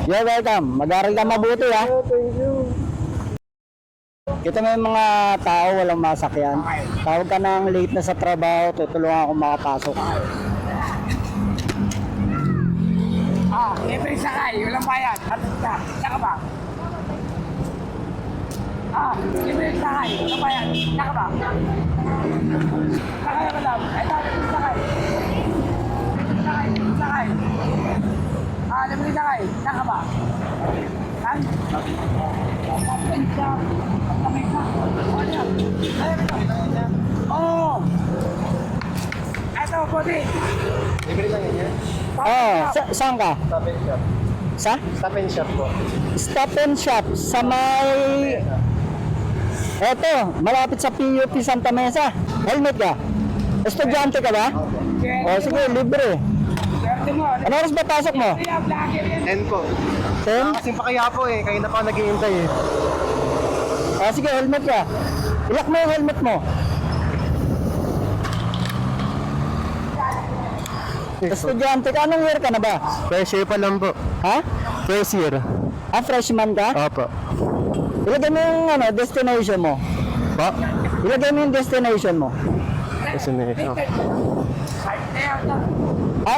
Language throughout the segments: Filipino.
You're welcome. Mag-aral ka mabuti ha. Thank you. Kita may mga tao walang masakyan. Tawag ka ng late na sa trabaho, tutulungan ako makapasok. Libre sakay, walang bayad. Hatid ka. Saka ba? Libre sakay, walang bayad. Saka ba? Sakay ka lang. Ito, libre sakay. Libre sakay. Libre sakay. Saka ba? Saan? Open ka. Kamay ka. Oo. Ito, pwede. Libre lang yan. Saan ka? Stop and shop. Sa? Stop and shop po. Stop and Shop sa may... Eto, malapit sa PUP Santa Mesa. Helmet ka? Estudyante ka ba? O sige, libre. Swerte mo. Ano oras ba pasok mo? Kaya vlogger yan. 10 po. 10? Kasing pa kaya po eh. Kayo na pa ako naghihintay eh. O sige, helmet ka. Ilak mo yung helmet mo. Estudyante ka, anong year ka na ba? First year pa lang po. Ha? First year. Freshman ka? Opo. Ilagay mo yung destination mo. Po? Ilagay mo yung destination mo. Kasi na ito.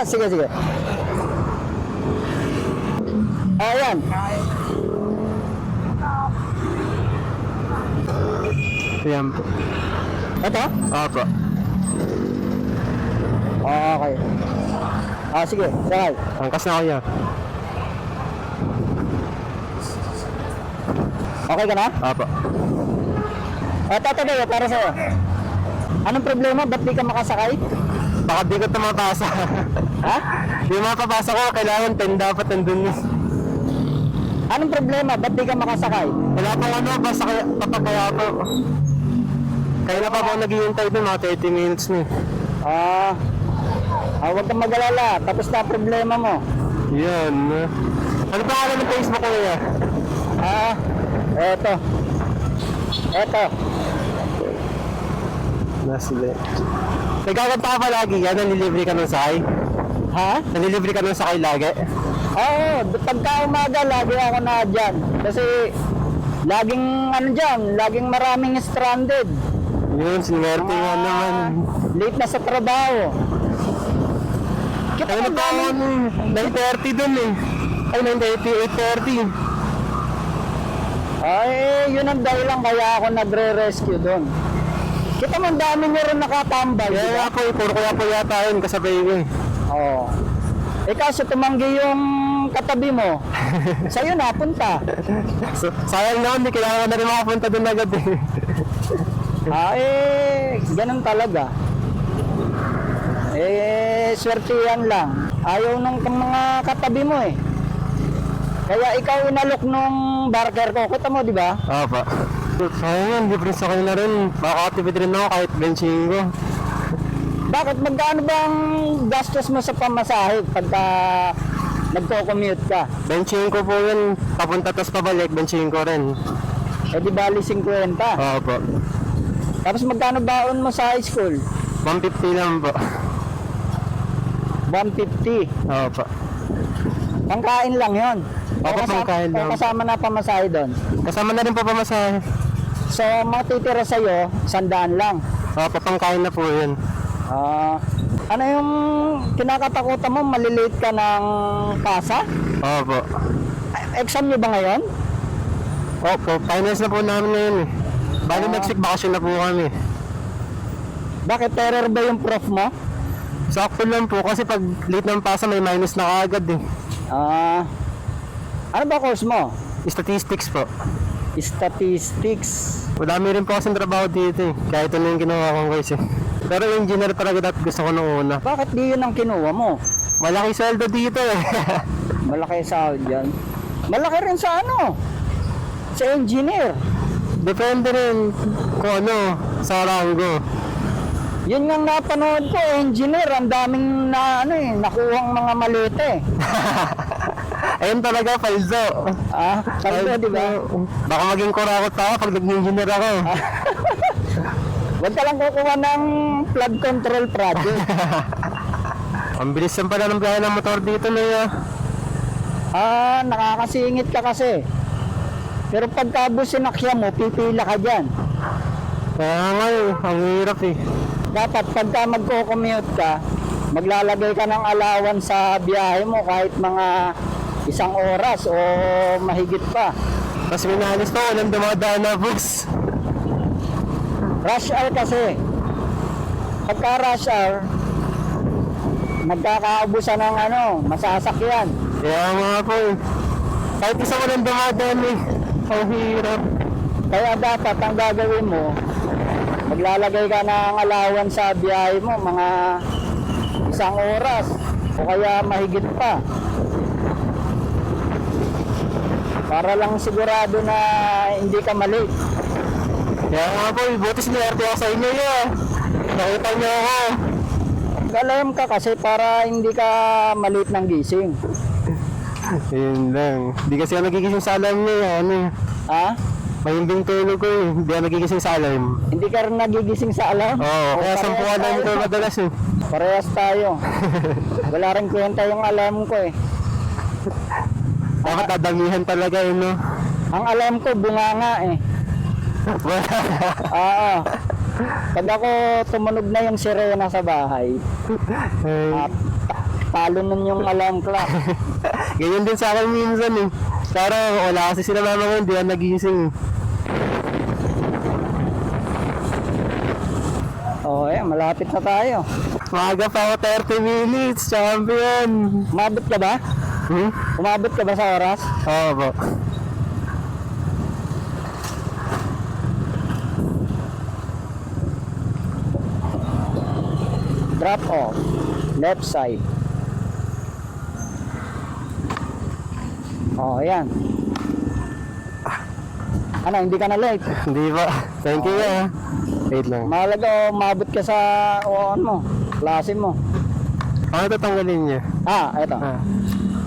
Sige, sige. Ayan. Ayan po. Ito? Opo. Okay. Sige, sakay. Angkas na kayo. Okay ka na? Opo. Tatabi, para sa'yo. Anong problema? Ba't di ka makasakay? Baka di ko ito mapasa. Ha? Di mapapasa ko. Kailangan 10 dapat nandun yun. Anong problema? Ba't di ka makasakay? Wala pang ano. Basta kaya, papagkaya po. Kaya na pa ako naghihintay doon. Mga 30 minutes na eh. Huwag kang mag-alala. Tapos na ang problema mo. Yan. Ano pa nga ng Facebook ko niya? Eto. Nasili. Nagkakanta ka pa lagi yan? Nanilibre ka ng sakay? Ha? Nanilibre ka ng sakay lagi? Oo. Pagka umaga, lagi ako na dyan. Kasi, laging maraming stranded. Yun, sinwerte nga naman. Late na sa trabaho. Kita Ano mo pa ako 9:30 dun eh. Ay, 9:30, 8:30. Yun ang dahilan kaya ako nagre-rescue doon. Kita mo, ang dami nyo rin nakatambay. Kaya Diba? nga po, puro kaya po yata yun kasabay ko eh. Oo. Kaso tumanggi yung katabi mo. Sa'yo napunta. So, sayang naman, di kailangan ko na rin makapunta dun agad eh. Ganun talaga. Swertihan lang. Ayaw nung mga katabi mo eh. Kaya ikaw inalok nung barker ko. Kita mo, di ba? Opo. Sayang yan, di sa kanila rin. Makakatipid rin ako kahit benching ko. Bakit? Magkano bang gastos mo sa pamasahe pagka nagko-commute ka? Benching ko po yun, papunta tas pabalik, benching ko rin. Di bali 50. Opo. Tapos magkano baon mo sa high school? 150 lang po. 150. Opo. Pangkain lang yon. Opo, pangkain lang. Kasama na pamasahe doon. Kasama na rin po pamasahe. So, matitira sa'yo, 100 lang. Opo, pangkain na po yun. Ano yung kinakatakutan mo? Malilate ka ng kasa? Opo. Exam nyo ba ngayon? Opo, finals na po namin ngayon eh. Bali next week bakasyon na po kami. Bakit? Terror ba yung prof mo? Sakto lang po kasi pag late ng pasa may minus na kaagad eh. Ano ba course mo? Statistics po. Statistics. Madami rin po kasing trabaho dito eh. Kaya ito na yung ginawa kong course eh. Pero engineer talaga dapat gusto ko nung una. Bakit di yun ang kinuha mo? Malaki sweldo dito eh. Malaki sahod dyan. Malaki rin sa ano? Sa engineer. Depende rin kung ano sa ranggo. Yun nga napanood ko, engineer, ang daming nakuhang mga malete. Ayun talaga, paldo. Paldo, di ba? Baka maging kurakot ako pag nag-engineer ako. Huwag ka lang kukuha ng flood control project. Ang bilis yan pala ng biyahe ng motor dito na yun. Nakakasingit ka kasi. Pero pagka bus sinakyan mo, pipila ka dyan. Kaya nga eh, ang hirap eh. Dapat pagka magko-commute ka, maglalagay ka ng allowance sa biyahe mo kahit mga 1 oras o mahigit pa. Tapos minahalis pa, walang dumadaan na bus. Rush hour kasi. Pagka rush hour, nagkakaubusan ng masasakyan. Kaya nga po eh. Kahit isa walang dumadaan eh. Ang hirap. Kaya dapat ang gagawin mo, maglalagay ka ng allowance sa biyahe mo, mga 1 oras o kaya mahigit pa. Para lang sigurado na hindi ka mali. Kaya nga po eh, buti sinerte ako sa inyo yun. Nakita niyo ako. Galayam ka kasi para hindi ka malit ng gising. Yun lang. Hindi kasi ako nagigising sa alarm niya. Ano eh. Ha? Mahimbing tulog ko eh. Hindi ako nagigising sa alarm. Hindi ka rin nagigising sa alarm? Oo, kaya 10 parehas alarm ko tayo. madalas eh. Parehas tayo. Wala rin kwenta yung alarm ko eh. Dapat dadamihan talaga yun, no? Ang alarm ko, bunganga eh. Oo. Pag ako tumunog na yung sirena sa bahay, Ay, talo nun yung alarm clock. ganyan din sa akin minsan eh. Pero wala kasi sila mama ko, hindi ako nagising eh. Oo, malapit na tayo. Maaga pa ako 30 minutes, champion! Umabot ka ba? Umabot ka ba sa oras? Oo po. Drop off. Left side. Oh, ayan. Ano, hindi ka na late? Hindi ba? Thank you ah. Wait lang. Mahalaga umabot ka sa mo, klase mo. Ano tatanggalin niya? Eto.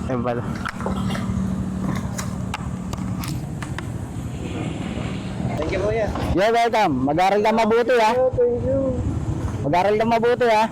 Ayun pala. Thank you, kuya. You're welcome. Mag-aral ka mabuti ha. Thank you. Mag-aral ka mabuti ha.